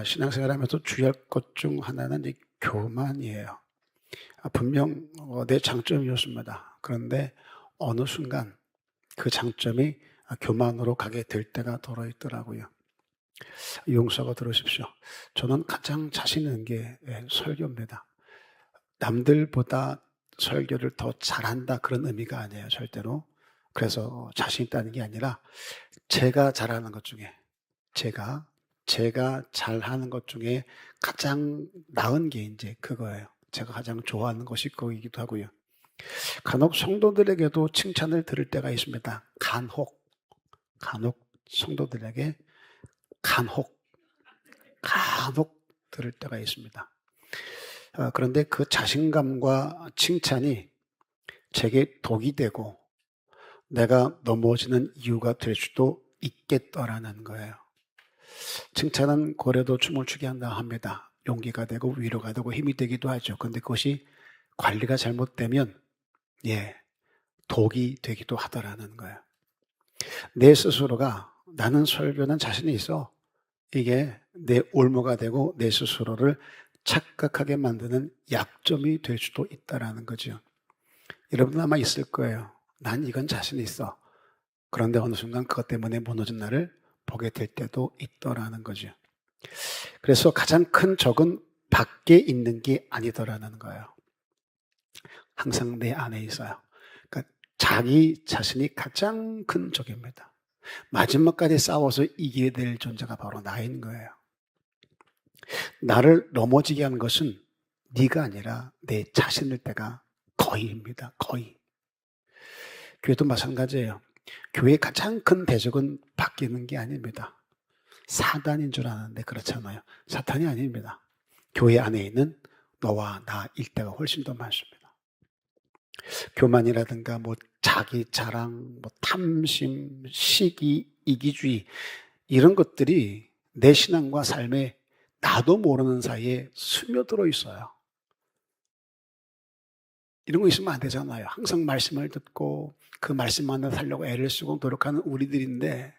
신앙생활하면서 주의할 것 중 하나는 이 교만이에요. 분명 내 장점이었습니다. 그런데 어느 순간 그 장점이 교만으로 가게 될 때가 더러 있더라고요. 용서가 들으십시오. 저는 가장 자신 있는 게 설교입니다. 남들보다 설교를 더 잘한다 그런 의미가 아니에요, 절대로. 그래서 자신 있다는 게 아니라 제가 잘하는 것 중에 제가 잘하는 것 중에 가장 나은 게 이제 그거예요. 제가 가장 좋아하는 것이 그거이기도 하고요. 간혹 성도들에게도 칭찬을 들을 때가 있습니다. 간혹 성도들에게 간혹 들을 때가 있습니다. 그런데 그 자신감과 칭찬이 제게 독이 되고 내가 넘어지는 이유가 될 수도 있겠더라는 거예요. 칭찬은 고래도 춤을 추게 한다 합니다. 용기가 되고 위로가 되고 힘이 되기도 하죠. 그런데 그것이 관리가 잘못되면 독이 되기도 하더라는 거예요. 내 스스로가 나는 설교는 자신이 있어. 이게 내 올무가 되고 내 스스로를 착각하게 만드는 약점이 될 수도 있다라는 거죠. 여러분도 아마 있을 거예요. 난 이건 자신 있어. 그런데 어느 순간 그것 때문에 무너진 나를 보게 될 때도 있더라는 거죠. 그래서 가장 큰 적은 밖에 있는 게 아니더라는 거예요. 항상 내 안에 있어요. 그러니까 자기 자신이 가장 큰 적입니다. 마지막까지 싸워서 이겨야 될 존재가 바로 나인 거예요. 나를 넘어지게 하는 것은 네가 아니라 내 자신일 때가 거의입니다. 거의. 교회도 마찬가지예요. 교회의 가장 큰 대적은 바뀌는 게 아닙니다. 사단인 줄 아는데 그렇잖아요. 사탄이 아닙니다. 교회 안에 있는 너와 나일 때가 훨씬 더 많습니다. 교만이라든가 자기 자랑, 탐심, 시기, 이기주의 이런 것들이 내 신앙과 삶에 나도 모르는 사이에 스며들어 있어요. 이런 거 있으면 안 되잖아요. 항상 말씀을 듣고 그 말씀만으로 살려고 애를 쓰고 노력하는 우리들인데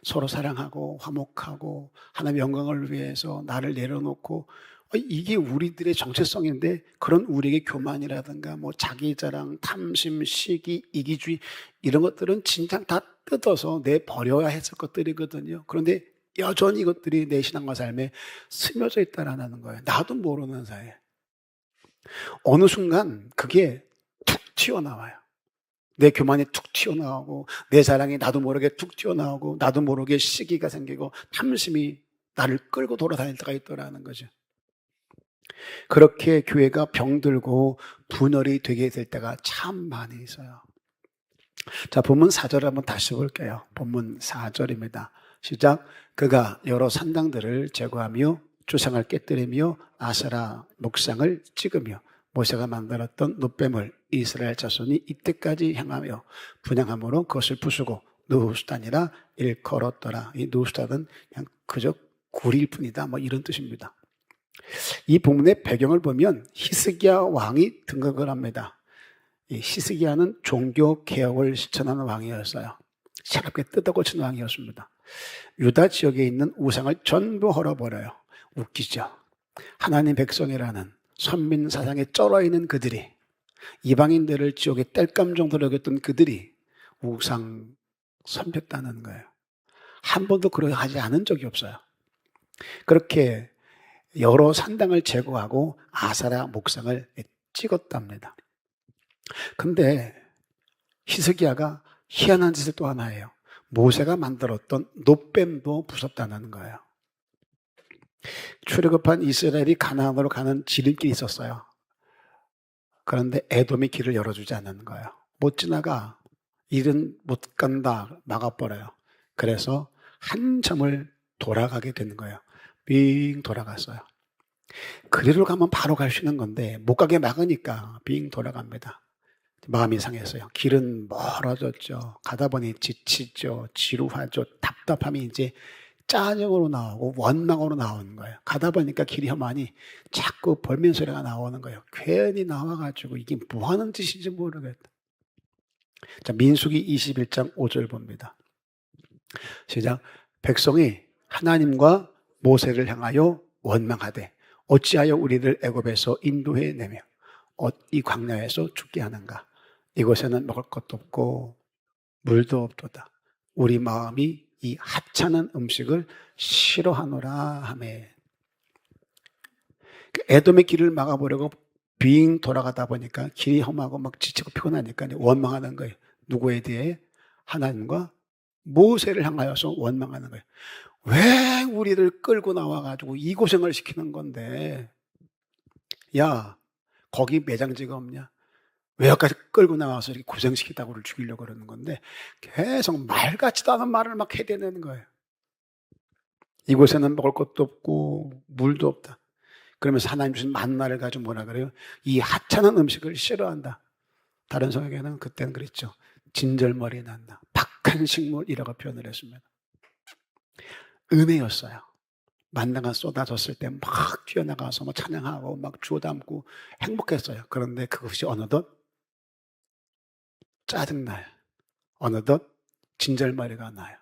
서로 사랑하고 화목하고 하나님의 영광을 위해서 나를 내려놓고 이게 우리들의 정체성인데 그런 우리에게 교만이라든가 자기 자랑, 탐심, 시기, 이기주의 이런 것들은 진짜 다 뜯어서 내버려야 했을 것들이거든요. 그런데 여전히 이것들이 내 신앙과 삶에 스며져 있다라는 거예요. 나도 모르는 사이에. 어느 순간 그게 툭 튀어나와요. 내 교만이 툭 튀어나오고 내 자랑이 나도 모르게 툭 튀어나오고 나도 모르게 시기가 생기고 탐심이 나를 끌고 돌아다닐 때가 있더라는 거죠. 그렇게 교회가 병들고 분열이 되게 될 때가 참 많이 있어요. 자, 본문 4절 한번 다시 볼게요. 본문 4절입니다. 시작. 그가 여러 산당들을 제거하며 주상을 깨뜨리며 아세라 목상을 찍으며 모세가 만들었던 놋뱀을 이스라엘 자손이 이때까지 향하며 분향함으로 그것을 부수고 느후스단이라 일컬었더라. 이 느후스단은 그냥 그저 구리일 뿐이다. 이런 뜻입니다. 이 본문의 배경을 보면 히스기야 왕이 등극을 합니다. 이 히스기야는 종교 개혁을 실천하는 왕이었어요. 새롭게 뜯어고치는 왕이었습니다. 유다 지역에 있는 우상을 전부 헐어버려요. 웃기죠. 하나님 백성이라는 선민 사상에 쩔어 있는 그들이 이방인들을 지옥에 뗄감 정도로 여겼던 그들이 우상 섬겼다는 거예요. 한 번도 그렇게 하지 않은 적이 없어요. 그렇게 여러 산당을 제거하고 아사라 목상을 찍었답니다. 근데 히스기야가 희한한 짓을 또 하나 해요. 모세가 만들었던 놋뱀도 부쉈다는 거예요. 출애굽한 이스라엘이 가나안으로 가는 지름길이 있었어요. 그런데 에돔이 길을 열어주지 않는 거예요. 못 지나가. 일은 못 간다. 막아버려요. 그래서 한참을 돌아가게 되는 거예요. 빙 돌아갔어요. 그리로 가면 바로 갈 수 있는 건데 못 가게 막으니까 빙 돌아갑니다. 마음이 상했어요. 길은 멀어졌죠. 가다 보니 지치죠. 지루하죠. 답답함이 이제 짜증으로 나오고 원망으로 나오는 거예요. 가다 보니까 길이 험하니 자꾸 벌민 소리가 나오는 거예요. 괜히 나와가지고 이게 뭐 하는 짓인지 모르겠다. 자, 민수기 21장 5절 봅니다. 시작. 백성이 하나님과 모세를 향하여 원망하되 어찌하여 우리를 애굽에서 인도해 내며 이 광야에서 죽게 하는가. 이곳에는 먹을 것도 없고 물도 없도다. 우리 마음이 이 하찮은 음식을 싫어하노라 하매. 에돔의 길을 막아보려고 빙 돌아가다 보니까 길이 험하고 막 지치고 피곤하니까 원망하는 거예요. 누구에 대해? 하나님과 모세를 향하여서 원망하는 거예요. 왜 우리를 끌고 나와가지고 이 고생을 시키는 건데, 야, 거기 매장지가 없냐? 왜 여기까지 끌고 나와서 이렇게 고생시키다고 우리를 죽이려고 그러는 건데, 계속 말 같지도 않은 말을 막 해대는 거예요. 이곳에는 먹을 것도 없고 물도 없다. 그러면서 하나님 주신 만나를 가지고 뭐라 그래요? 이 하찮은 음식을 싫어한다. 다른 성경에는 그때는 그랬죠. 진절머리 난다. 박한 식물이라고 표현을 했습니다. 은혜였어요. 만나가 쏟아졌을 때 막 뛰어나가서 뭐 찬양하고 막 주워 담고 행복했어요. 그런데 그것이 어느덧 짜증나요. 어느덧 진절머리가 나요.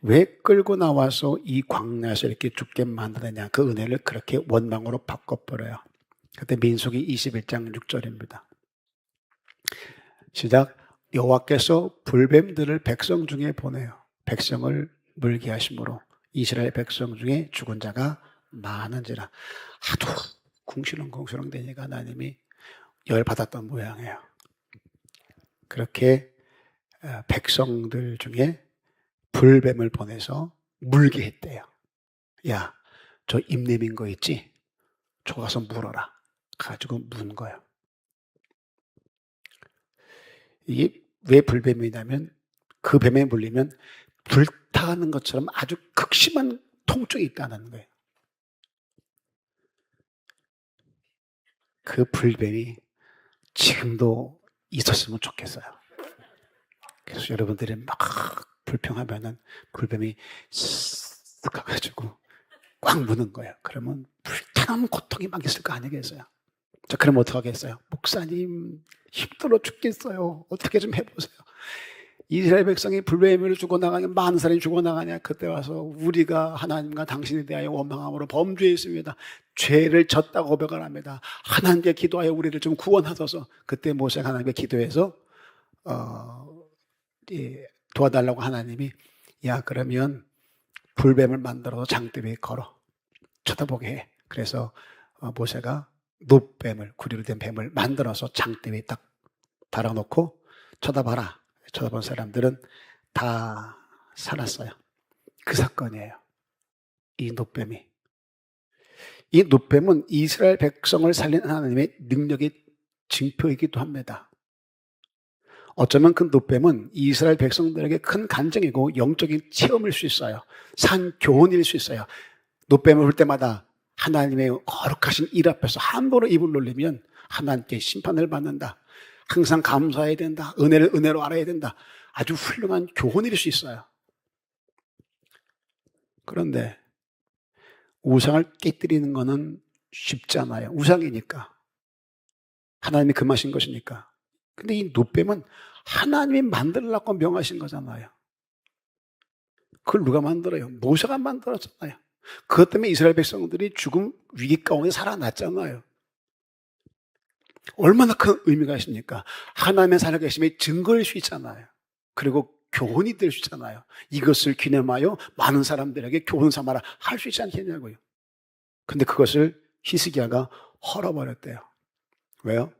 왜 끌고 나와서 이 광야에서 이렇게 죽게 만드느냐. 그 은혜를 그렇게 원망으로 바꿔버려요. 그때 민수기 21장 6절입니다. 시작. 여호와께서 불뱀들을 백성 중에 보내요. 백성을 물게 하심으로 이스라엘 백성 중에 죽은 자가 많은지라. 하도 궁시렁궁시렁 되니까 하나님이 열받았던 모양이에요. 그렇게 백성들 중에 불뱀을 보내서 물게 했대요. 야, 저 입냄인 거 있지? 저 가서 물어라. 가지고 문 거예요. 이게 왜 불뱀이냐면 그 뱀에 물리면 불타는 것처럼 아주 극심한 통증이 있다는 거예요. 그 불뱀이 지금도 있었으면 좋겠어요. 그래서 여러분들이 막 불평하면은 불뱀이 쓱 가가지고 꽉 무는 거예요. 그러면 불타는 고통이 막 있을 거 아니겠어요? 자, 그럼 어떡하겠어요? 목사님, 힘들어 죽겠어요. 어떻게 좀 해보세요. 이스라엘 백성이 불뱀으로 죽어나가냐, 많은 사람이 죽어나가냐, 그때 와서 우리가 하나님과 당신에 대하여 원망함으로 범죄했습니다. 죄를 졌다고 고백을 합니다. 하나님께 기도하여 우리를 좀 구원하소서. 그때 모세가 하나님께 기도해서 도와달라고 하나님이 야, 그러면 불뱀을 만들어서 장대 위에 걸어 쳐다보게 해. 그래서 모세가 놋뱀을, 구리로 된 뱀을 만들어서 장대 위에 딱 달아놓고 쳐다봐라. 쳐다본 사람들은 다 살았어요. 그 사건이에요. 이 놋뱀이. 이 놋뱀은 이스라엘 백성을 살린 하나님의 능력의 징표이기도 합니다. 어쩌면 그 놋뱀은 이스라엘 백성들에게 큰 간증이고 영적인 체험일 수 있어요. 산 교훈일 수 있어요. 놋뱀을 볼 때마다 하나님의 거룩하신 일 앞에서 함부로 입을 놀리면 하나님께 심판을 받는다. 항상 감사해야 된다. 은혜를 은혜로 알아야 된다. 아주 훌륭한 교훈일 수 있어요. 그런데 우상을 깨뜨리는 것은 쉽잖아요. 우상이니까. 하나님이 금하신 것이니까. 근데 이 놋뱀은 하나님이 만들려고 명하신 거잖아요. 그걸 누가 만들어요? 모세가 만들었잖아요. 그것 때문에 이스라엘 백성들이 죽음 위기 가운데 살아났잖아요. 얼마나 큰 의미가 있습니까? 하나님의 살아계심의 증거일 수 있잖아요. 그리고 교훈이 될 수 있잖아요. 이것을 기념하여 많은 사람들에게 교훈 삼아라 할 수 있지 않겠냐고요. 근데 그것을 히스기야가 헐어버렸대요. 왜요?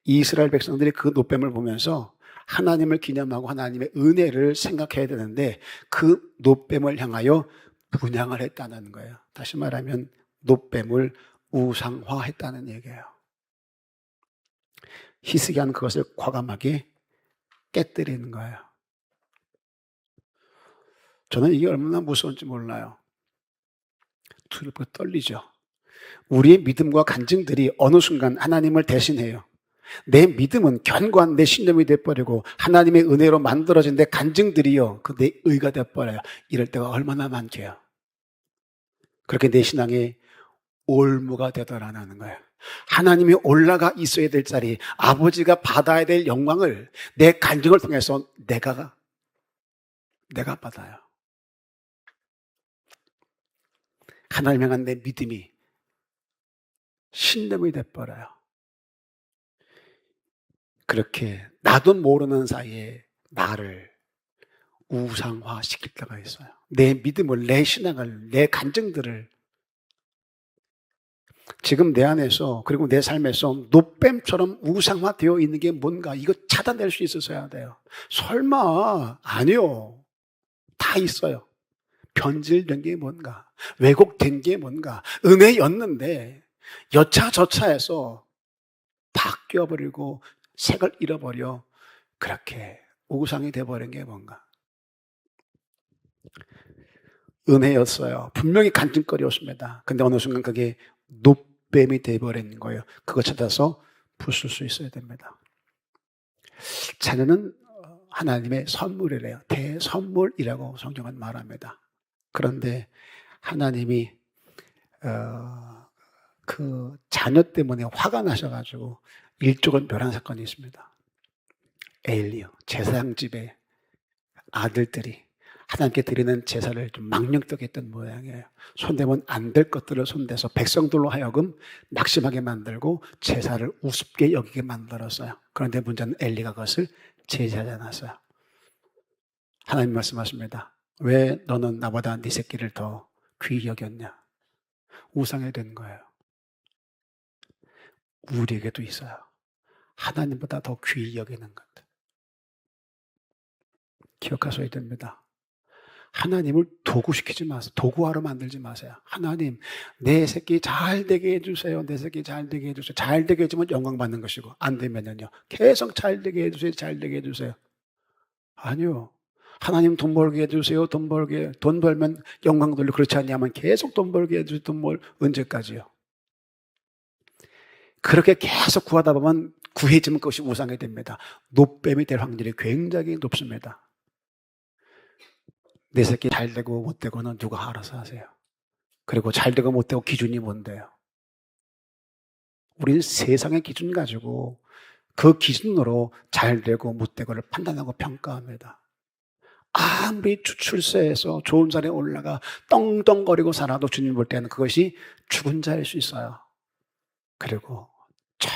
이스라엘 백성들이 그 놋뱀을 보면서 하나님을 기념하고 하나님의 은혜를 생각해야 되는데 그 놋뱀을 향하여 분향을 했다는 거예요. 다시 말하면 놋뱀을 우상화했다는 얘기예요. 히스기야는 그것을 과감하게 깨뜨리는 거예요. 저는 이게 얼마나 무서운지 몰라요. 두렵고 떨리죠. 우리의 믿음과 간증들이 어느 순간 하나님을 대신해요. 내 믿음은 견고한 내 신념이 돼버리고 하나님의 은혜로 만들어진 내 간증들이요, 그 내 의가 돼버려요. 이럴 때가 얼마나 많게요. 그렇게 내 신앙이 올무가 되더라는 거예요. 하나님이 올라가 있어야 될 자리, 아버지가 받아야 될 영광을 내 간증을 통해서 내가 받아요. 하나님 향한 내 믿음이 신념이 돼버려요. 그렇게 나도 모르는 사이에 나를 우상화 시킬 때가 있어요. 내 믿음을, 내 신앙을, 내 간증들을 지금 내 안에서 그리고 내 삶에서 노뱀처럼 우상화되어 있는 게 뭔가 이거 찾아낼 수 있어야 돼요. 설마 아니요. 다 있어요. 변질된 게 뭔가, 왜곡된 게 뭔가, 은혜였는데 여차저차해서 바뀌어버리고 색을 잃어버려 그렇게 우상이 돼버린 게 뭔가. 은혜였어요. 분명히 간증거리였습니다. 근데 어느 순간 그게 노뱀이 돼버린 거예요. 그거 찾아서 부술 수 있어야 됩니다. 자녀는 하나님의 선물이래요. 대선물이라고 성경은 말합니다. 그런데 하나님이 그 자녀 때문에 화가 나셔가지고 일족을 멸한 사건이 있습니다. 에일리요, 제사장집의 아들들이 하나님께 드리는 제사를 좀 망령되게 했던 모양이에요. 손대면 안 될 것들을 손대서 백성들로 하여금 낙심하게 만들고 제사를 우습게 여기게 만들었어요. 그런데 문제는 엘리가 그것을 제지하지 않았어요. 하나님 말씀하십니다. 왜 너는 나보다 네 새끼를 더 귀히 여겼냐? 우상이 된 거예요. 우리에게도 있어요. 하나님보다 더 귀히 여기는 것들. 기억하셔야 됩니다. 하나님을 도구시키지 마세요. 도구화로 만들지 마세요. 하나님, 내 새끼 잘 되게 해주세요. 내 새끼 잘 되게 해주세요. 잘 되게 해주면 영광 받는 것이고, 안 되면요. 계속 잘 되게 해주세요. 잘 되게 해주세요. 아니요. 하나님 돈 벌게 해주세요. 돈 벌면 영광 돌려. 그렇지 않냐면 계속 돈 벌게 해주세요. 언제까지요? 그렇게 계속 구하다 보면 구해지면 그것이 우상이 됩니다. 노뱀이 될 확률이 굉장히 높습니다. 내 새끼 잘 되고 못 되고는 누가 알아서 하세요. 그리고 잘 되고 못 되고 기준이 뭔데요? 우리는 세상의 기준 가지고 그 기준으로 잘 되고 못 되고를 판단하고 평가합니다. 아무리 출세해서 좋은 자리에 올라가 떵떵거리고 살아도 주님 볼 때는 그것이 죽은 자일 수 있어요. 그리고 저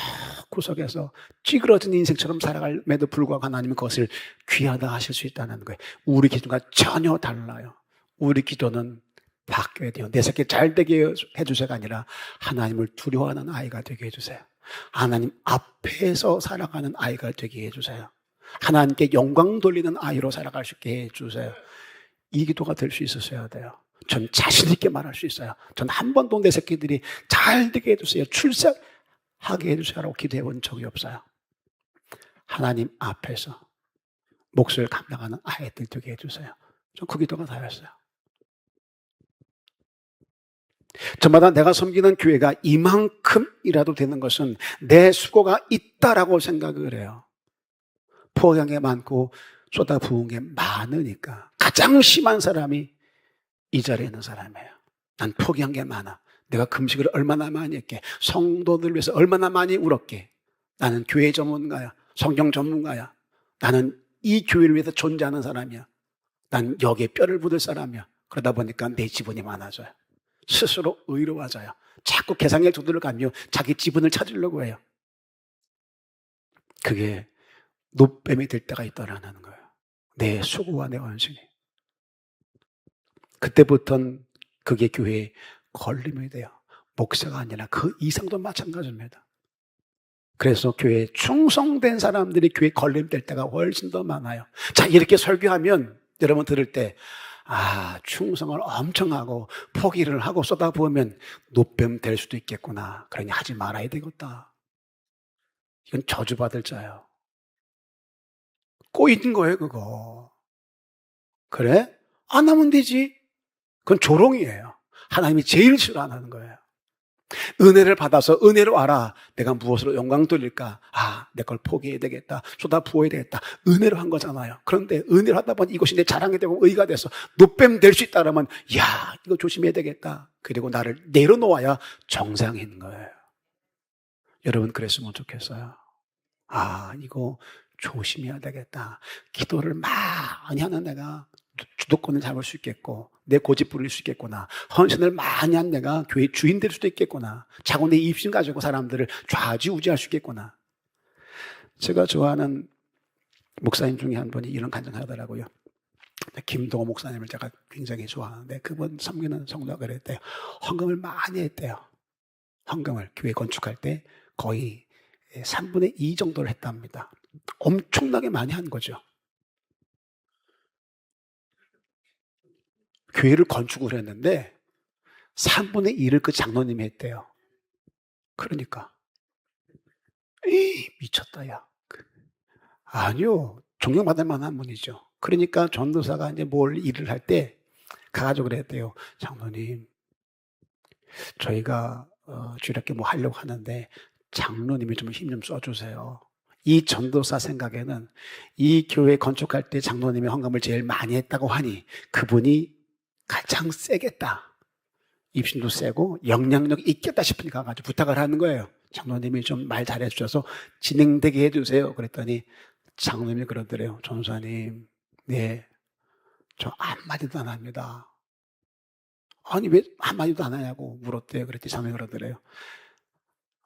구석에서 찌그러진 인생처럼 살아감에도 불구하고 하나님은 그것을 귀하다 하실 수 있다는 거예요. 우리 기준과 전혀 달라요. 우리 기도는 바뀌어야 돼요. 내 새끼 잘 되게 해주세요가 아니라 하나님을 두려워하는 아이가 되게 해주세요. 하나님 앞에서 살아가는 아이가 되게 해주세요. 하나님께 영광 돌리는 아이로 살아갈 수 있게 해주세요. 이 기도가 될 수 있었어야 돼요. 전 자신 있게 말할 수 있어요. 전 한 번도 내 새끼들이 잘 되게 해주세요. 출세하게 해주세요라고 기도해 본 적이 없어요. 하나님 앞에서 몫을 감당하는 아이들 되게 해주세요. 전 그 기도가 다였어요. 저마다 내가 섬기는 교회가 이만큼이라도 되는 것은 내 수고가 있다라고 생각을 해요. 포기한 게 많고 쏟아부은 게 많으니까 가장 심한 사람이 이 자리에 있는 사람이에요. 난 포기한 게 많아. 내가 금식을 얼마나 많이 했게, 성도들 위해서 얼마나 많이 울었게. 나는 교회 전문가야, 성경 전문가야. 나는 이 교회를 위해서 존재하는 사람이야. 난 여기에 뼈를 묻을 사람이야. 그러다 보니까 내 지분이 많아져요. 스스로 의로워져요. 자꾸 계산의 조도를 가며 자기 지분을 찾으려고 해요. 그게 노뱀이 될 때가 있다라는 거예요. 내 수고와 내 헌신이. 그때부터는 그게 교회에 걸림이 돼요. 목사가 아니라 그 이상도 마찬가지입니다. 그래서 교회에 충성된 사람들이 교회에 걸림될 때가 훨씬 더 많아요. 자, 이렇게 설교하면 여러분 들을 때 충성을 엄청 하고 포기를 하고 쏟아부으면 노뱀 될 수도 있겠구나. 그러니 하지 말아야 되겠다. 이건 저주받을 자예요. 꼬이는 거예요, 그거. 그래? 안 하면 되지. 그건 조롱이에요. 하나님이 제일 싫어하는 거예요. 은혜를 받아서 은혜로 알아. 내가 무엇으로 영광 돌릴까? 내 걸 포기해야 되겠다. 쏟아 부어야 되겠다. 은혜로 한 거잖아요. 그런데 은혜로 하다 보니 이것이 내 자랑이 되고 의가 돼서 노뱀 될 수 있다 그러면 이거 조심해야 되겠다. 그리고 나를 내려놓아야 정상인 거예요. 여러분 그랬으면 좋겠어요. 이거 조심해야 되겠다. 기도를 많이 하는 내가 주도권을 잡을 수 있겠고, 내 고집 부릴 수 있겠구나. 헌신을 많이 한 내가 교회 주인 될 수도 있겠구나. 자꾸 내 입심 가지고 사람들을 좌지우지할 수 있겠구나. 제가 좋아하는 목사님 중에 한 분이 이런 간증을 하더라고요. 김동호 목사님을 제가 굉장히 좋아하는데 그분 섬기는 성도가 그랬대요. 헌금을 많이 했대요. 헌금을 교회 건축할 때 거의 3분의 2 정도를 했답니다. 엄청나게 많이 한 거죠. 교회를 건축을 했는데 3분의 1을 그 장로님이 했대요. 그러니까 미쳤다 야. 아니요. 존경받을 만한 분이죠. 그러니까 전도사가 이제 뭘 일을 할 때 가가지고 그랬대요. 장로님, 저희가 이렇게 뭐 하려고 하는데 장로님이 좀 힘 좀 써주세요. 이 전도사 생각에는 이 교회 건축할 때 장로님이 헌금을 제일 많이 했다고 하니 그분이 가장 세겠다. 입심도 세고 영향력이 있겠다 싶으니 가가지고 부탁을 하는 거예요. 장로님이 좀 말 잘해주셔서 진행되게 해주세요. 그랬더니 장로님이 그러더래요. 전도사님, 네, 저 한마디도 안 합니다. 아니 왜 한마디도 안 하냐고 물었대요. 그랬더니 장로님이 그러더래요.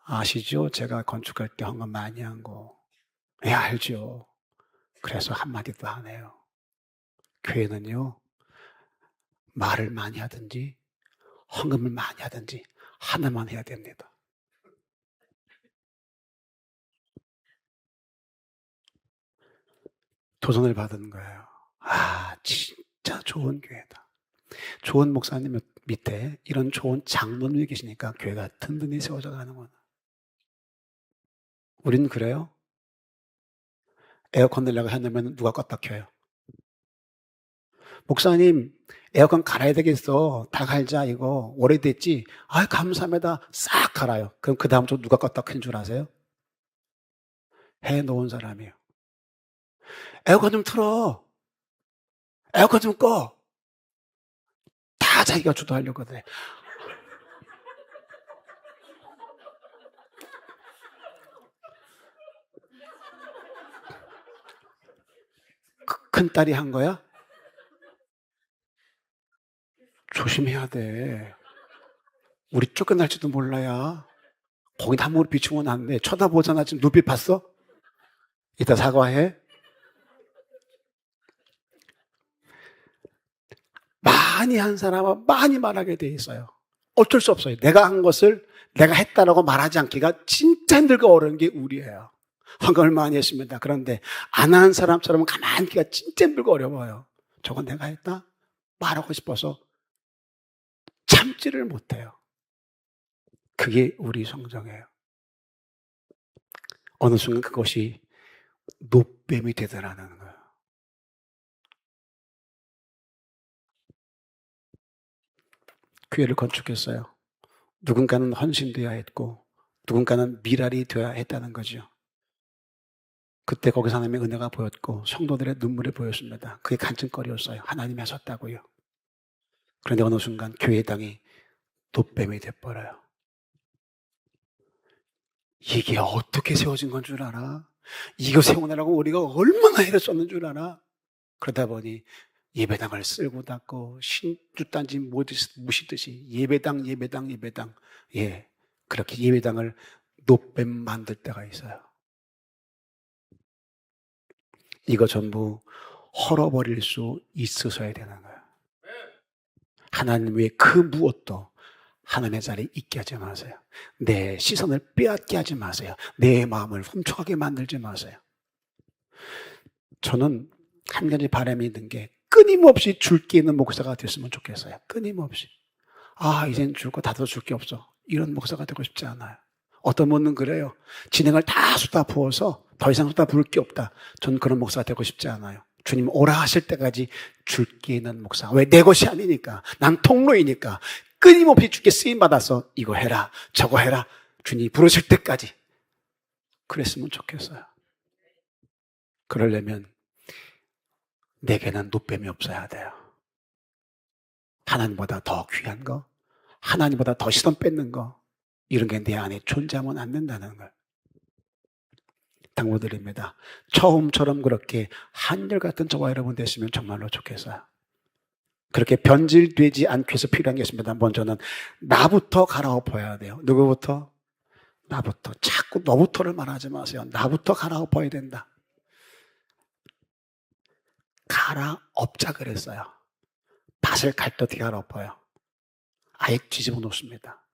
아시죠? 제가 건축할 때 헌금 많이 한 거. 예, 알죠. 그래서 한마디도 안 해요. 교회는요, 말을 많이 하든지 헌금을 많이 하든지 하나만 해야 됩니다. 도전을 받은 거예요. 아, 진짜 좋은 교회다. 좋은 목사님 밑에 이런 좋은 장로님이 계시니까 교회가 든든히 세워져 가는구나. 우리는 그래요? 에어컨 내려고 해놓으면 누가 껐다 켜요? 목사님, 에어컨 갈아야 되겠어. 다 갈자, 이거. 오래됐지? 아, 감사합니다. 싹 갈아요. 그럼 그 다음 주 누가 껐다 켠 줄 아세요? 해 놓은 사람이에요. 에어컨 좀 틀어. 에어컨 좀 꺼. 다 자기가 주도하려고 그래. 큰딸이 한 거야? 조심해야 돼. 우리 쫓겨날지도 몰라야. 거기다 함부로 비추면 안 돼. 쳐다보잖아. 지금 눈빛 봤어? 이따 사과해. 많이 한 사람은 많이 말하게 돼 있어요. 어쩔 수 없어요. 내가 한 것을 내가 했다라고 말하지 않기가 진짜 힘들고 어려운 게 우리예요. 헌금을 많이 했습니다. 그런데 안 한 사람처럼 가만히 있기가 진짜 힘들고 어려워요. 저건 내가 했다? 말하고 싶어서 참지를 못해요. 그게 우리 성정이에요. 어느 순간 그것이 노뱀이 되더라는 거예요. 교회를 건축했어요. 누군가는 헌신되어야 했고 누군가는 미랄이 되어야 했다는 거죠. 그때 거기서 하나님의 은혜가 보였고 성도들의 눈물이 보였습니다. 그게 간증거리였어요. 하나님이 하셨다고요. 그런데 어느 순간 교회 당이 노뱀이 돼버려요. 이게 어떻게 세워진 건 줄 알아? 이거 세우느라고 우리가 얼마나 애를 썼는 줄 알아? 그러다 보니 예배당을 쓸고 닦고 신주단지 무시듯이 예배당 예, 그렇게 예배당을 노뱀 만들 때가 있어요. 이거 전부 헐어버릴 수 있으셔야 되는 거예요. 하나님 외에 그 무엇도 하나님의 자리에 있게 하지 마세요. 내 시선을 빼앗게 하지 마세요. 내 마음을 훔쳐가게 만들지 마세요. 저는 한 가지 바람이 있는 게 끊임없이 줄 게 있는 목사가 됐으면 좋겠어요. 끊임없이. 아, 이젠 줄 거 다도 줄 게 없어. 이런 목사가 되고 싶지 않아요. 어떤 분은 그래요. 진행을 다 쏟아 부어서 더 이상 쏟아 부을 게 없다. 전 그런 목사가 되고 싶지 않아요. 주님 오라 하실 때까지 줄 게 있는 목사. 왜? 내 것이 아니니까. 난 통로이니까. 끊임없이 주께 쓰임받아서 이거 해라, 저거 해라. 주님 부르실 때까지. 그랬으면 좋겠어요. 그러려면 내게는 노뱀이 없어야 돼요. 하나님보다 더 귀한 거, 하나님보다 더 시선 뺏는 거, 이런 게 내 안에 존재하면 안 된다는 걸 당부드립니다. 처음처럼 그렇게 한결같은 저와 여러분 됐으면 정말로 좋겠어요. 그렇게 변질되지 않기 위해서 필요한 게 있습니다. 먼저는 나부터 갈아엎어야 돼요. 누구부터? 나부터. 자꾸 너부터를 말하지 마세요. 나부터 갈아엎어야 된다. 갈아엎자 그랬어요. 밭을 갈 때 어떻게 갈아엎어요? 아예 뒤집어 놓습니다.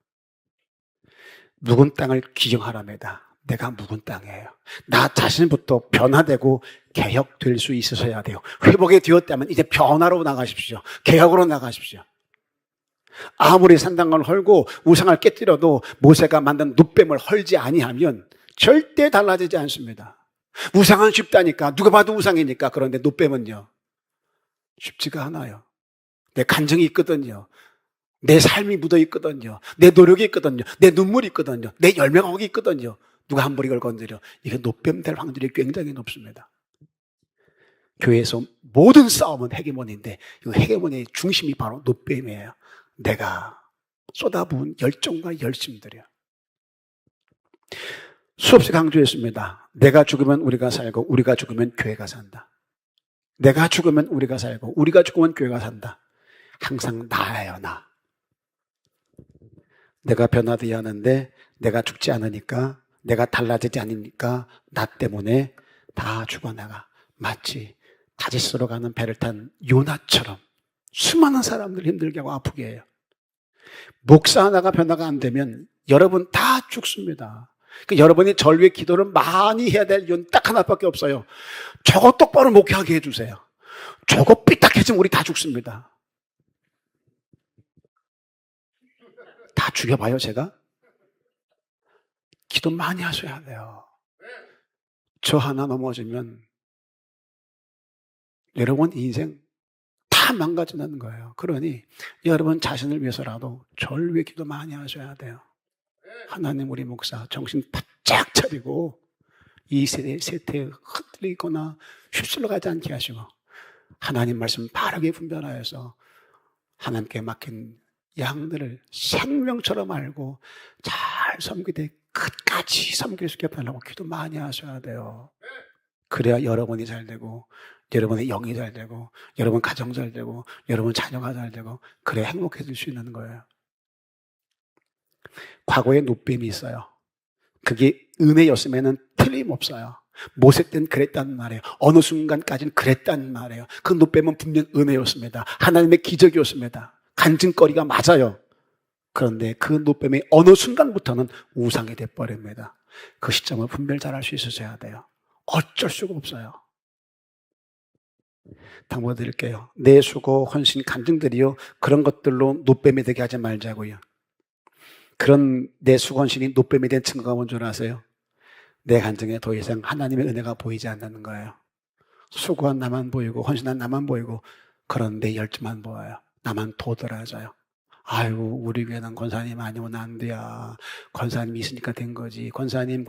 묵은 땅을 기경하랍니다. 내가 묵은 땅이에요. 나 자신부터 변화되고 개혁될 수 있으셔야 돼요. 회복이 되었다면 이제 변화로 나가십시오. 개혁으로 나가십시오. 아무리 산당을 헐고 우상을 깨뜨려도 모세가 만든 눕뱀을 헐지 아니하면 절대 달라지지 않습니다. 우상은 쉽다니까. 누가 봐도 우상이니까. 그런데 눕뱀은요, 쉽지가 않아요. 내 간증이 있거든요. 내 삶이 묻어 있거든요. 내 노력이 있거든요. 내 눈물이 있거든요. 내 열매가 거기 있거든요. 누가 한 이걸 건드려. 이게 눕뱀 될 확률이 굉장히 높습니다. 교회에서 모든 싸움은 헤게모니인데 이 헤게모니의 중심이 바로 눕뱀이에요. 내가 쏟아부은 열정과 열심들이요. 수없이 강조했습니다. 내가 죽으면 우리가 살고 우리가 죽으면 교회가 산다. 내가 죽으면 우리가 살고 우리가 죽으면 교회가 산다. 항상 나예요, 나. 내가 변화되어야 하는데 내가 죽지 않으니까, 내가 달라지지 않으니까 나 때문에 다 죽어나가. 마치 다짓으로 가는 배를 탄 요나처럼 수많은 사람들 힘들게 하고 아프게 해요. 목사 하나가 변화가 안 되면 여러분 다 죽습니다. 그러니까 여러분이 절 위해 기도를 많이 해야 될 이유는 딱 하나밖에 없어요. 저거 똑바로 목회하게 해주세요. 저거 삐딱해지면 우리 다 죽습니다. 다 죽여봐요, 제가? 기도 많이 하셔야 돼요. 저 하나 넘어지면 여러분 인생 다 망가지는 거예요. 그러니 여러분 자신을 위해서라도 절 위해 기도 많이 하셔야 돼요. 하나님, 우리 목사 정신 바짝 차리고 이 세태에 흔들리거나 휩쓸려 가지 않게 하시고 하나님 말씀 바르게 분별하여서 하나님께 맡긴 양들을 생명처럼 알고 잘 섬기되 끝까지 섬길 수 있게 하려고 기도 많이 하셔야 돼요. 그래야 여러분이 잘 되고 여러분의 영이 잘 되고 여러분 가정 잘 되고 여러분 자녀가 잘 되고 그래야 행복해질 수 있는 거예요. 과거에 눕뱀이 있어요. 그게 은혜였으면 틀림없어요. 모세 때는 그랬단 말이에요. 어느 순간까지는 그랬단 말이에요. 그 눕뱀은 분명 은혜였습니다. 하나님의 기적이었습니다. 간증거리가 맞아요. 그런데 그 눕뱀이 어느 순간부터는 우상이 돼버립니다. 그 시점을 분별 잘할 수 있으셔야 돼요. 어쩔 수가 없어요. 당부드릴게요. 내 수고, 헌신, 간증들이요, 그런 것들로 눕뱀이 되게 하지 말자고요. 그런 내 수고, 헌신이 눕뱀이 된 증거가 뭔 줄 아세요? 내 간증에 더 이상 하나님의 은혜가 보이지 않는 거예요. 수고한 나만 보이고 헌신한 나만 보이고 그런 내 열정만 보여요. 나만 도드라져요. 아이고, 우리 교회는 권사님 아니면 안 돼야. 권사님 있으니까 된 거지. 권사님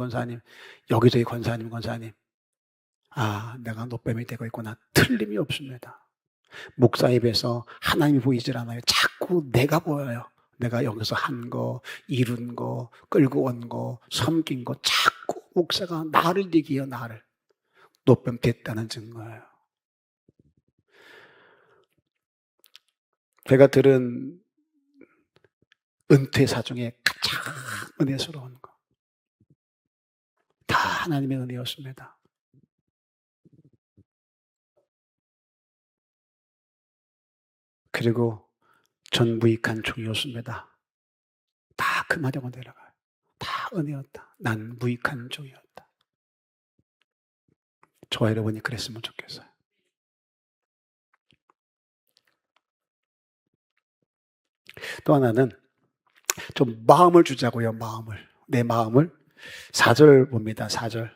여기저기 권사님. 아, 내가 눕뱀이 되고 있구나. 틀림이 없습니다. 목사 입에서 하나님이 보이질 않아요. 자꾸 내가 보여요. 내가 여기서 한 거, 이룬 거, 끌고 온 거, 섬긴 거, 자꾸 목사가 나를 얘기해요, 나를. 눕뱀 됐다는 증거예요. 제가 들은 은퇴사 중에 가장 은혜스러운 거. 다 하나님의 은혜였습니다. 그리고 전 무익한 종이었습니다. 다 그 마당으로 내려가요. 다 은혜였다. 난 무익한 종이었다. 저와 여러분이 그랬으면 좋겠어요. 또 하나는 좀 마음을 주자고요. 내 마음을. 4절 봅니다. 4절.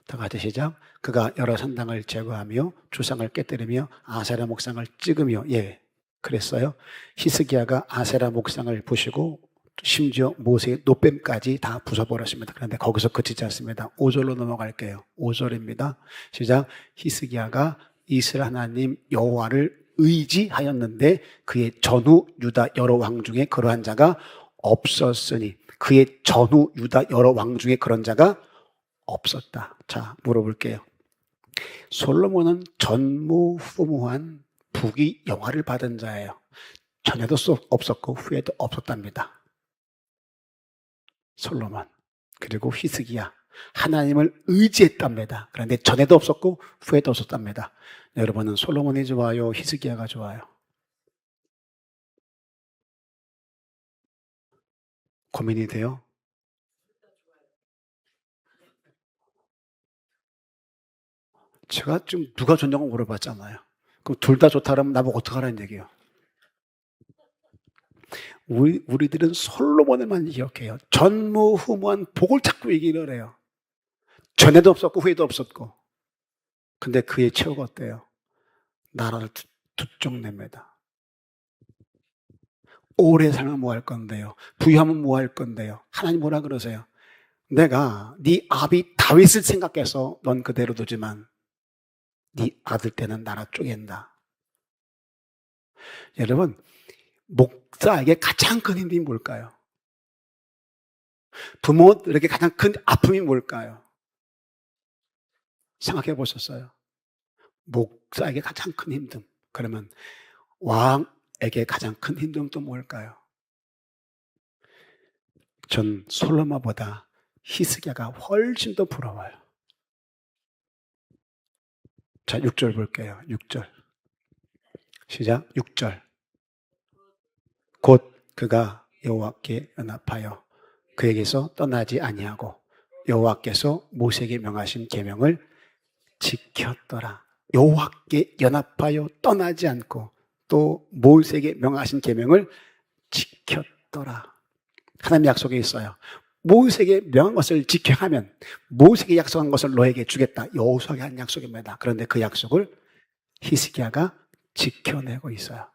다 같이 시작. 그가 여러 산당을 제거하며 주상을 깨뜨리며 아세라 목상을 찍으며, 예, 그랬어요. 히스기야가 아세라 목상을 부시고 심지어 모세의 놋뱀까지 다 부숴버렸습니다. 그런데 거기서 그치지 않습니다. 5절로 넘어갈게요. 5절입니다. 시작. 히스기야가 이스라엘 하나님 여호와를 의지하였는데 그의 전후 유다 여러 왕 중에 그러한 자가 없었으니, 그의 전후 유다 여러 왕 중에 그런 자가 없었다. 자, 물어볼게요. 솔로몬은 전무후무한 부귀 영화를 받은 자예요. 전에도 없었고 후에도 없었답니다. 솔로몬 그리고 히스기야 하나님을 의지했답니다. 그런데 전에도 없었고 후에도 없었답니다. 여러분은 솔로몬이 좋아요? 히스기야가 좋아요? 고민이 돼요? 제가 좀 누가 좋냐고 물어봤잖아요. 그럼 둘 다 좋다면 나보고 어떡하라는 얘기예요? 우리들은 솔로몬을만 기억해요. 전무후무한 복을 찾고 얘기를 해요. 전에도 없었고 후에도 없었고. 근데 그의 최후가 어때요? 나라를 두 쪽 냅니다. 오래 살면 뭐 할 건데요? 부유하면 뭐 할 건데요? 하나님 뭐라 그러세요? 내가 네 아비 다윗을 생각해서 넌 그대로 두지만 네 아들 때는 나라 쪼갠다. 여러분, 목사에게 가장 큰 힘이 뭘까요? 부모들에게 가장 큰 아픔이 뭘까요? 생각해 보셨어요? 목사에게 가장 큰 힘듦. 그러면 왕에게 가장 큰 힘듦도 뭘까요? 전 솔로몬보다 히스기야가 훨씬 더 부러워요. 자, 6절 볼게요. 6절. 시작. 6절. 곧 그가 여호와께 연합하여 그에게서 떠나지 아니하고 여호와께서 모세에게 명하신 계명을 지켰더라. 여호와께 연합하여 떠나지 않고 또 모세에게 명하신 계명을 지켰더라. 하나님 약속이 있어요. 모세에게 명한 것을 지켜야 하면 모세에게 약속한 것을 너에게 주겠다. 여호수아에게 한 약속입니다. 그런데 그 약속을 히스기야가 지켜내고 있어요.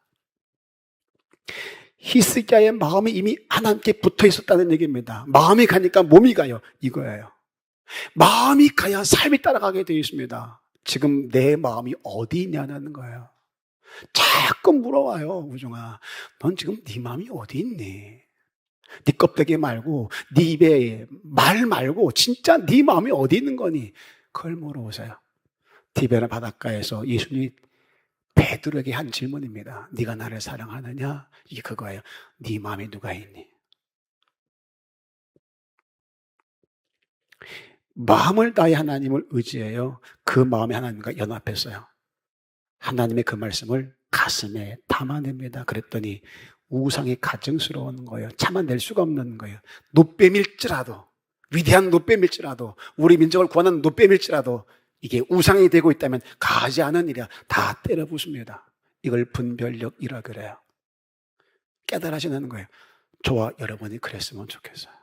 히스기야의 마음이 이미 하나님께 붙어 있었다는 얘기입니다. 마음이 가니까 몸이 가요. 이거예요. 마음이 가야 삶이 따라가게 되어 있습니다. 지금 내 마음이 어디 있냐는 거예요. 자꾸 물어와요. 우중아, 넌 지금 네 마음이 어디 있니? 네 껍데기 말고 네 입에 말 말고 진짜 네 마음이 어디 있는 거니? 그걸 물어보세요. 디베라 바닷가에서 예수님이 베드로에게 한 질문입니다. 네가 나를 사랑하느냐? 이게 그거예요. 네 마음에 누가 있니? 마음을 다해 하나님을 의지해요. 그 마음에 하나님과 연합했어요. 하나님의 그 말씀을 가슴에 담아냅니다. 그랬더니 우상이 가증스러운 거예요. 참아낼 수가 없는 거예요. 노뱀일지라도, 위대한 노뱀일지라도, 우리 민족을 구하는 노뱀일지라도 이게 우상이 되고 있다면 가지 않은 일이야. 다 때려 부숩니다. 이걸 분별력이라 그래요. 깨달으시는 거예요. 저와 여러분이 그랬으면 좋겠어요.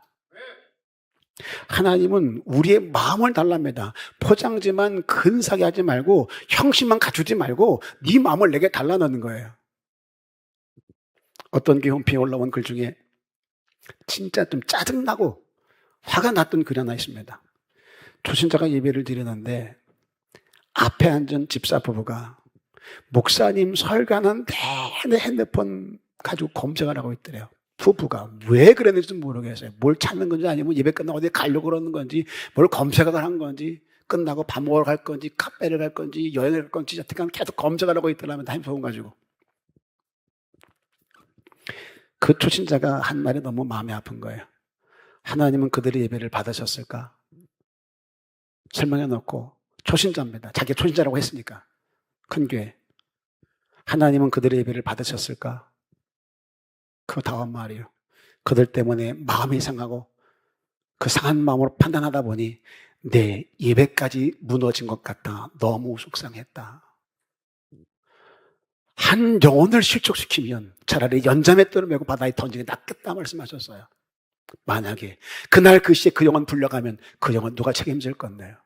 하나님은 우리의 마음을 달랍니다. 포장지만 근사하게 하지 말고 형식만 갖추지 말고 네 마음을 내게 달라는 거예요. 어떤 게 홈피에 올라온 글 중에 진짜 좀 짜증나고 화가 났던 글이 하나 있습니다. 초신자가 예배를 드리는데 앞에 앉은 집사 부부가 목사님 설교하는 내내 핸드폰 가지고 검색을 하고 있더래요. 부부가 왜 그랬는지 모르겠어요. 뭘 찾는 건지 아니면 예배 끝나고 어디 가려고 그러는 건지 뭘 검색을 한 건지 끝나고 밥 먹으러 갈 건지 카페를 갈 건지 여행을 갈 건지 여태까지 계속 검색을 하고 있더라면 다 핸드폰 가지고. 그 초신자가 한 말이 너무 마음이 아픈 거예요. 하나님은 그들의 예배를 받으셨을까? 설명해 놓고 초신자입니다. 자기 초신자라고 했으니까. 큰 교회. 하나님은 그들의 예배를 받으셨을까? 그 다음 말이에요. 그들 때문에 마음이 상하고 그 상한 마음으로 판단하다 보니 내 예배까지 무너진 것 같다. 너무 속상했다. 한 영혼을 실족시키면 차라리 연자맷돌을 메고 바다에 던지는 게 낫겠다 말씀하셨어요. 만약에 그날 그 시에 그 영혼 불려가면 그 영혼 누가 책임질 건데요?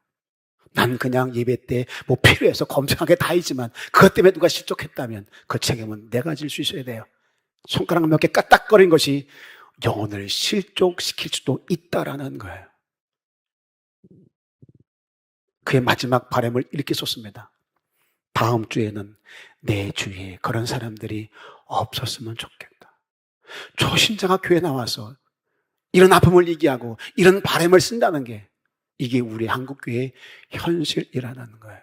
난 그냥 예배 때 뭐 필요해서 검증하게 다이지만 그것 때문에 누가 실족했다면 그 책임은 내가 질 수 있어야 돼요. 손가락 몇 개 까딱거린 것이 영혼을 실족시킬 수도 있다라는 거예요. 그의 마지막 바람을 이렇게 쏟습니다. 다음 주에는 내 주위에 그런 사람들이 없었으면 좋겠다. 초신자가 교회에 나와서 이런 아픔을 얘기하고 이런 바람을 쓴다는 게 이게 우리 한국교회의 현실이라는 거예요.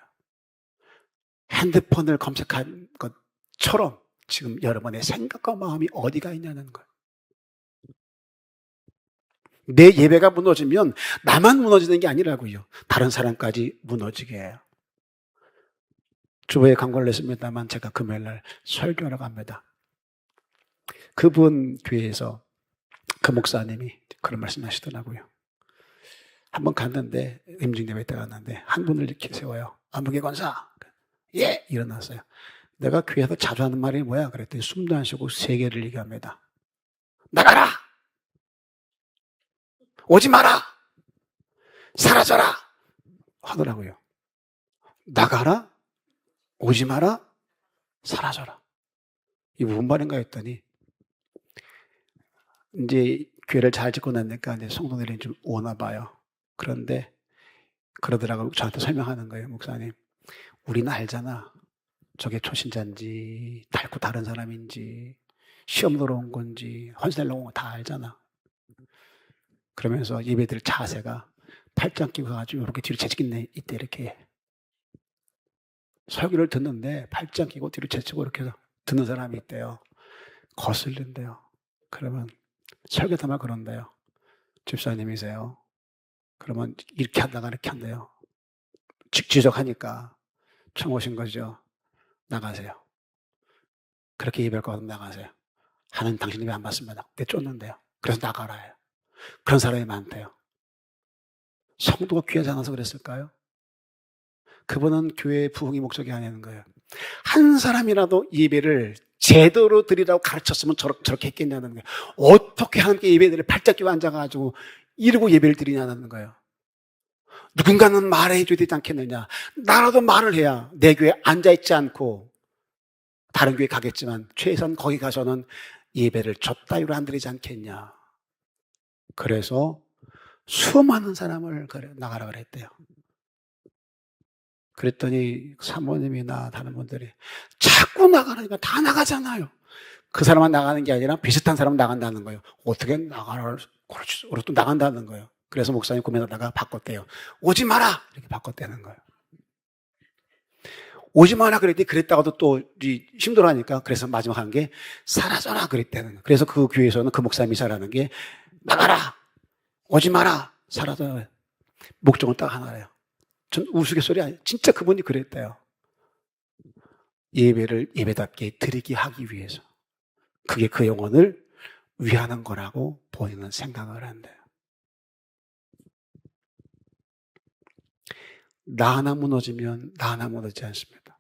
핸드폰을 검색한 것처럼 지금 여러분의 생각과 마음이 어디가 있냐는 거예요. 내 예배가 무너지면 나만 무너지는 게 아니라고요. 다른 사람까지 무너지게 해요. 주보에 광고를 냈습니다만 제가 금요일날 설교하러 갑니다. 그분 교회에서 그 목사님이 그런 말씀 하시더라고요. 한번 갔는데, 임직예배 때 갔는데 한 분을 이렇게 세워요. 안무개 권사. 예! 일어났어요. 내가 교회에서 자주 하는 말이 뭐야? 그랬더니 숨도 안 쉬고 세 개를 얘기합니다. 나가라! 오지 마라! 사라져라! 하더라고요. 나가라? 오지 마라? 사라져라. 이게 무슨 말인가 했더니 이제 교회를 잘 짓고 나니까 이제 성도들이 좀 오나 봐요. 그런데 그러더라고요. 저한테 설명하는 거예요. 목사님, 우리는 알잖아. 저게 초신자인지 달고 다른 사람인지 시험 들어 온 건지 헌신하러 온 거 다 알잖아. 그러면서 예배들 자세가 팔짱 끼고 가지고 이렇게 뒤로 재치겠네. 이때 이렇게 설교를 듣는데 팔짱 끼고 뒤로 재치고 이렇게 해서 듣는 사람이 있대요. 거슬린대요. 그러면 설교담아 그런대요. 집사님이세요. 그러면 이렇게 한다가 이렇게 한대요. 지적하니까 처음 오신 거죠. 나가세요. 그렇게 예배할 거 같으면 나가세요. 하나님 당신 예배 안 받습니다. 내 쫓는데요. 그래서 나가라 해요. 그런 사람이 많대요. 성도가 귀하지 않아서 그랬을까요? 그분은 교회의 부흥이 목적이 아니는 거예요. 한 사람이라도 예배를 제대로 드리라고 가르쳤으면 저렇게 했겠냐는 거예요. 어떻게 하나님께 예배를 팔짝 끼고 앉아가지고 이러고 예배를 드리냐는 거예요. 누군가는 말해줘야 되지 않겠느냐. 나라도 말을 해야 내 교회에 앉아있지 않고 다른 교회 가겠지만 최소한 거기 가서는 예배를 저 따위로 안 드리지 않겠냐. 그래서 수많은 사람을 나가라 그랬대요. 그랬더니 사모님이나 다른 분들이 자꾸 나가라니까 다 나가잖아요. 그 사람만 나가는 게 아니라 비슷한 사람은 나간다는 거예요. 어떻게 나가라, 그렇지, 또 나간다는 거예요. 그래서 목사님 고민하다가 바꿨대요. 오지 마라! 이렇게 바꿨다는 거예요. 오지 마라 그랬더니 그랬다가도 또 힘들어하니까 그래서 마지막 한 게 사라져라 그랬다는 거예요. 그래서 그 교회에서는 그 목사님이 잘하는 게 나가라! 오지 마라! 사라져라. 목적은 딱 하나예요. 전 우스갯소리 아니에요. 진짜 그분이 그랬대요. 예배를 예배답게 드리게 하기 위해서. 그게 그 영혼을 위하는 거라고 본인은 생각을 한대요. 나 하나 무너지면 나 하나 무너지지 않습니다.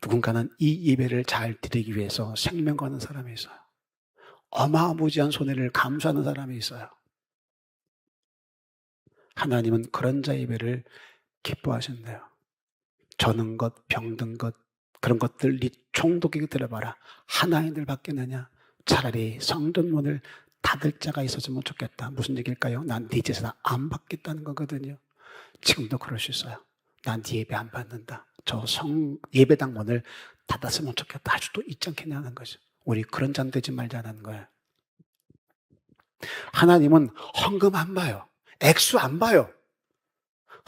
누군가는 이 예배를 잘 드리기 위해서 생명 거는 사람이 있어요. 어마무지한 손해를 감수하는 사람이 있어요. 하나님은 그런 자 예배를 기뻐하신대요. 저는 것, 병든 것, 그런 것들 네 총독에게 들어봐라. 하나인들 받겠느냐? 차라리 성전문을 닫을 자가 있었으면 좋겠다. 무슨 얘기일까요? 난 네 제사 안 받겠다는 거거든요. 지금도 그럴 수 있어요. 난 네 예배 안 받는다. 저 예배당 문을 닫았으면 좋겠다. 할 수도 있지 않겠냐는 거죠. 우리 그런 잔 되지 말자는 거예요. 하나님은 헌금 안 봐요. 액수 안 봐요.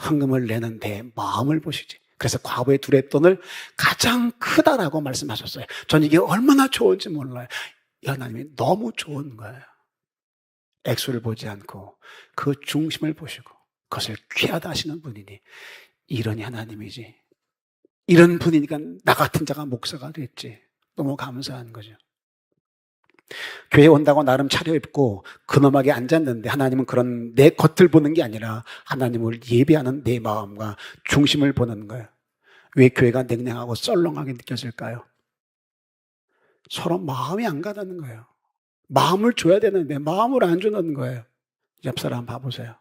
헌금을 내는 내 마음을 보시지. 그래서 과부의 두 랩돈을 가장 크다라고 말씀하셨어요. 전 이게 얼마나 좋은지 몰라요. 하나님이 너무 좋은 거예요. 액수를 보지 않고 그 중심을 보시고 그것을 귀하다 하시는 분이니 이러니 하나님이지. 이런 분이니까 나 같은 자가 목사가 됐지. 너무 감사한 거죠. 교회 온다고 나름 차려입고 근엄하게 앉았는데 하나님은 그런 내 겉을 보는 게 아니라 하나님을 예배하는 내 마음과 중심을 보는 거예요. 왜 교회가 냉랭하고 썰렁하게 느껴질까요? 서로 마음이 안 가다는 거예요. 마음을 줘야 되는데 마음을 안 주는 거예요. 옆 사람 봐보세요.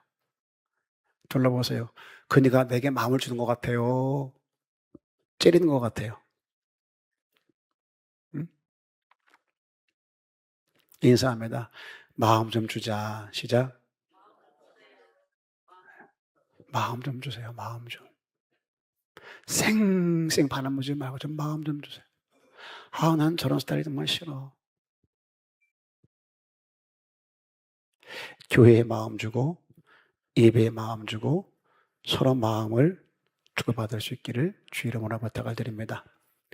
둘러보세요. 그니까 내게 마음을 주는 것 같아요. 째리는 것 같아요. 응? 인사합니다. 마음 좀 주자. 시작. 마음 좀 주세요. 마음 좀. 생생 바람 무지 말고 좀 마음 좀 주세요. 아, 난 저런 스타일이 정말 싫어. 교회에 마음 주고 예배에 마음 주고 서로 마음을 주고받을 수 있기를 주 이름으로 부탁을 드립니다.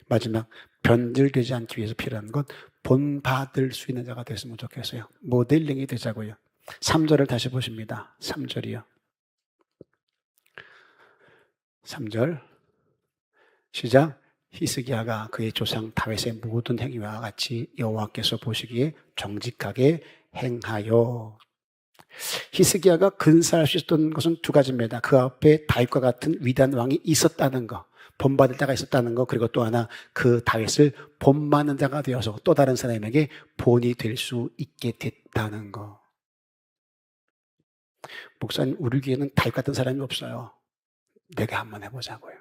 마지막 변질되지 않기 위해서 필요한 건 본받을 수 있는 자가 됐으면 좋겠어요. 모델링이 되자고요. 3절을 다시 보십니다. 3절이요. 3절 시작. 히스기야가 그의 조상 다윗의 모든 행위와 같이 여호와께서 보시기에 정직하게 행하여. 히스기야가 근사할 수 있었던 것은 두 가지입니다. 그 앞에 다윗과 같은 위대한 왕이 있었다는 것, 본받을 자가 있었다는 것, 그리고 또 하나 그 다윗을 본받는 자가 되어서 또 다른 사람에게 본이 될 수 있게 됐다는 것. 목사님, 우리 교회는 다윗 같은 사람이 없어요. 내가 한번 해보자고요.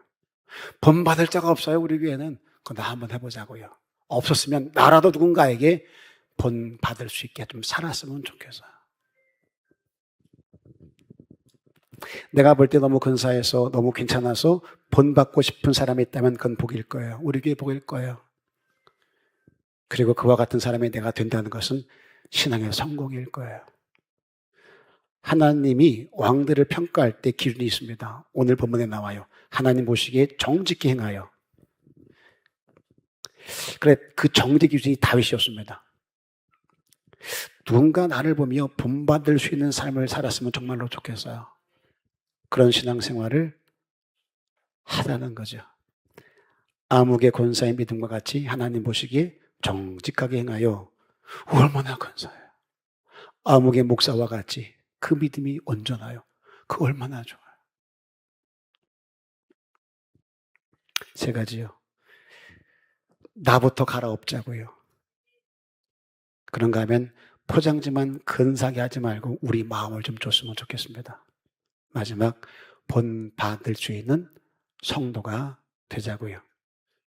본받을 자가 없어요, 우리 교회는. 그거 나 한번 해보자고요. 없었으면 나라도 누군가에게 본받을 수 있게 좀 살았으면 좋겠어요. 내가 볼 때 너무 근사해서 너무 괜찮아서 본받고 싶은 사람이 있다면 그건 복일 거예요. 우리 교회 복일 거예요. 그리고 그와 같은 사람이 내가 된다는 것은 신앙의 성공일 거예요. 하나님이 왕들을 평가할 때 기준이 있습니다. 오늘 본문에 나와요. 하나님 보시기에 정직히 행하여. 그래, 그 정직 기준이 다윗이었습니다. 누군가 나를 보며 본받을 수 있는 삶을 살았으면 정말로 좋겠어요. 그런 신앙생활을 하라는 거죠. 암흑의 권사의 믿음과 같이 하나님 보시기에 정직하게 행하여. 얼마나 근사해요. 암흑의 목사와 같이 그 믿음이 온전하여. 그 얼마나 좋아요. 세 가지요. 나부터 갈아엎자고요. 그런가 하면 포장지만 근사하게 하지 말고 우리 마음을 좀 줬으면 좋겠습니다. 마지막, 본받을 수 있는 성도가 되자고요.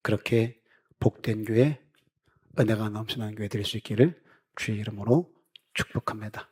그렇게 복된 교회, 은혜가 넘치는 교회 될 수 있기를 주의 이름으로 축복합니다.